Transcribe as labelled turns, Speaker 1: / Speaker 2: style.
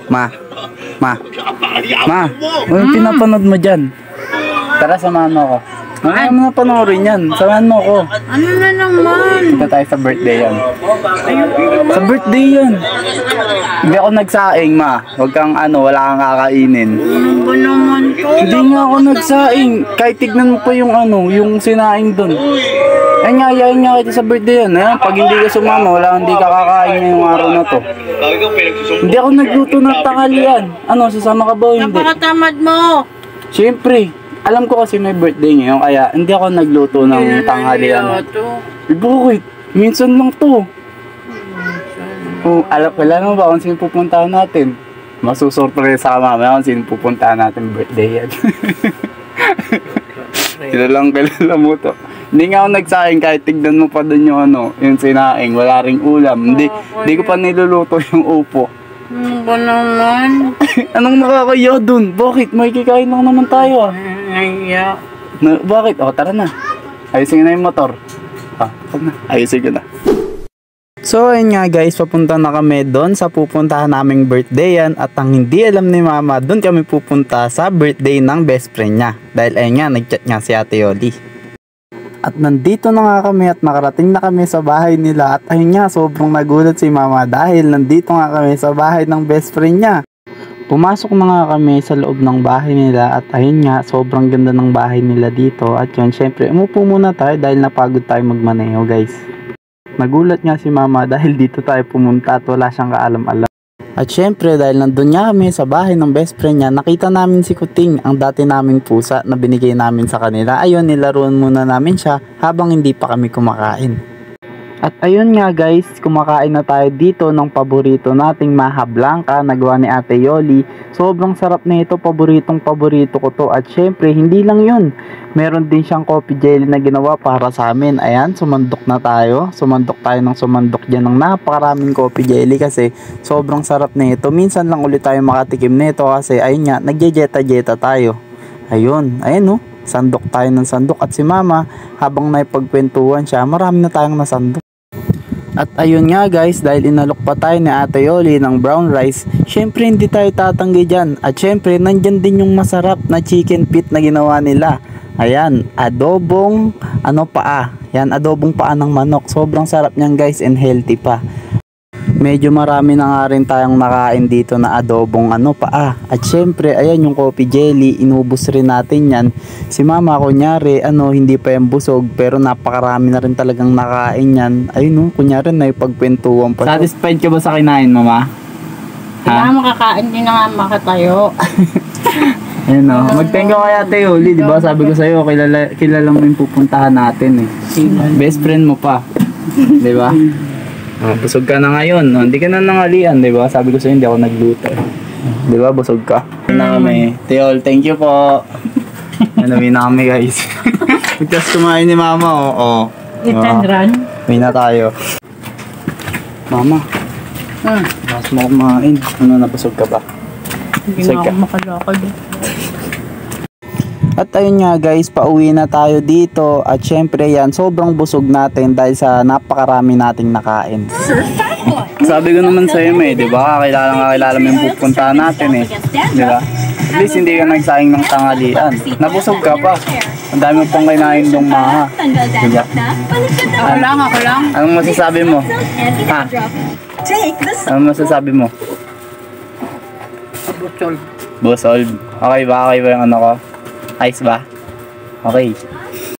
Speaker 1: Ma. Anong pinapanood mo dyan? Tara, samahan mo ako. Ano mo na panoorin yan? Samahan mo ako.
Speaker 2: Ano na naman?
Speaker 1: Punta tayo sa birthday yan. Sa birthday yan. Hindi ako nagsaing, ma. Huwag kang wala kang kakainin.
Speaker 2: Ano ba naman to?
Speaker 1: Hindi nga ako nagsaing. Kahit tignan mo pa yung yung sinaing doon. Ayun nga, yayin nga kita sa birthday yan. Pag hindi ka sumama, hindi ka kakain ngayong araw na to. Hindi ako nagluto ng tanghalian. Sasama ka ba o hindi?
Speaker 2: Napakatamad mo.
Speaker 1: Siyempre. Alam ko kasi may birthday ngayon, kaya hindi ako nagluto ng tanghalian. Bakit? Minsan lang to. Alam mo ba kung sino pupuntahan natin? Masusurpresa ka mamaya kung sino pupuntahan natin birthday yan. Kilala mo to. Hindi nga ako nagsayang kahit tignan mo pa dun yung yung sinaing, wala ring ulam. Hindi ko pa niluluto yung upo.
Speaker 2: Ano ba naman?
Speaker 1: Anong nakakaya dun? Bakit? May kikain lang naman tayo ah.
Speaker 2: Naiya.
Speaker 1: Bakit? Tara na. Ayusin na yung motor. Ayusin ko na. So ayun nga guys, papunta na kami doon sa pupuntahan naming birthday yan. At ang hindi alam ni mama, doon kami pupunta sa birthday ng best friend niya. Dahil ayun nga, nagchat nga si Ate Yoli. At nandito na nga kami at nakarating na kami sa bahay nila. At ayun nga, sobrang nagulat si mama dahil nandito nga kami sa bahay ng best friend niya. Pumasok na nga kami sa loob ng bahay nila at ayun nga, sobrang ganda ng bahay nila dito. At yun, syempre, umupo muna tayo dahil napagod tayo magmaneho guys. Nagulat nga si mama dahil dito tayo pumunta at wala siyang kaalam-alam. At syempre, dahil nandun nga kami sa bahay ng best friend niya, nakita namin si Kuting, ang dati naming pusa na binigay namin sa kanila. Ayun, nilaruan muna namin siya habang hindi pa kami kumakain. At ayun nga guys, kumakain na tayo dito ng paborito nating Maha Blanca na gawa ni Ate Yoli. Sobrang sarap na ito, paborito ko to. At syempre, hindi lang yun. Meron din siyang coffee jelly na ginawa para sa amin. Ayan, sumandok na tayo. Sumandok tayo ng sumandok dyan ng napakaraming coffee jelly kasi sobrang sarap na ito. Minsan lang ulit tayo makatikim nito kasi ayun nga, nagjejeta-jeta tayo. Ayun oh. Sandok tayo ng sandok at si mama habang naipagkwentuhan siya, marami na tayong nasandok. At ayun nga guys, dahil inalok pa tayo ni Ate Yoli ng brown rice, syempre hindi tayo tatanggi dyan. At syempre nandyan din yung masarap na chicken feet na ginawa nila. Ayan, adobong paa. Yan, adobong paa ng manok. Sobrang sarap niyan guys and healthy pa. Medyo marami na nga rin tayong nakain dito na adobong paa. At syempre, ayan yung coffee jelly, inubos rin natin yan. Si mama, kunyari, hindi pa yan busog, pero napakarami na rin talagang nakain yan. Ayun kunyari na ipagkwentuhan pa. Satisfied ka ba sa kinain, mama?
Speaker 2: Kailangan makakain din na nga makatayo.
Speaker 1: Ayun mag-thank you kay Ate Yoli, di ba? Sabi ko sa'yo, kilala mo yung pupuntahan natin eh. Best friend mo pa. Di ba? Busog ka na ngayon. Hindi ka na nangalian, di ba? Sabi ko sa'yo, hindi ako nagluto. Di ba? Busog ka. Na kami. Teol, thank you po. Uwi na kami guys. Pagkas kumain ni mama,
Speaker 2: Itandran.
Speaker 1: Uwi na tayo. Mama. Mas mo kumain. Nabusog ka ba?
Speaker 2: Hindi na ako makalakad.
Speaker 1: At ayun nga guys, pauwi na tayo dito. At syempre yan, sobrang busog natin dahil sa napakarami nating nakain. Sabi ko naman sa'yo di ba? Kakilala mo yung pupuntahan natin di ba? At least hindi ka nagsayang ng tanghalian. Nabusog ka pa. Ang dami mo pang kinain ng Maha. Di ba?
Speaker 2: Ako lang.
Speaker 1: Anong masasabi mo? Ha? Anong masasabi mo?
Speaker 2: Busol.
Speaker 1: Busol. Okay ba? Okay ba yung ko? Ayos ba? Okay.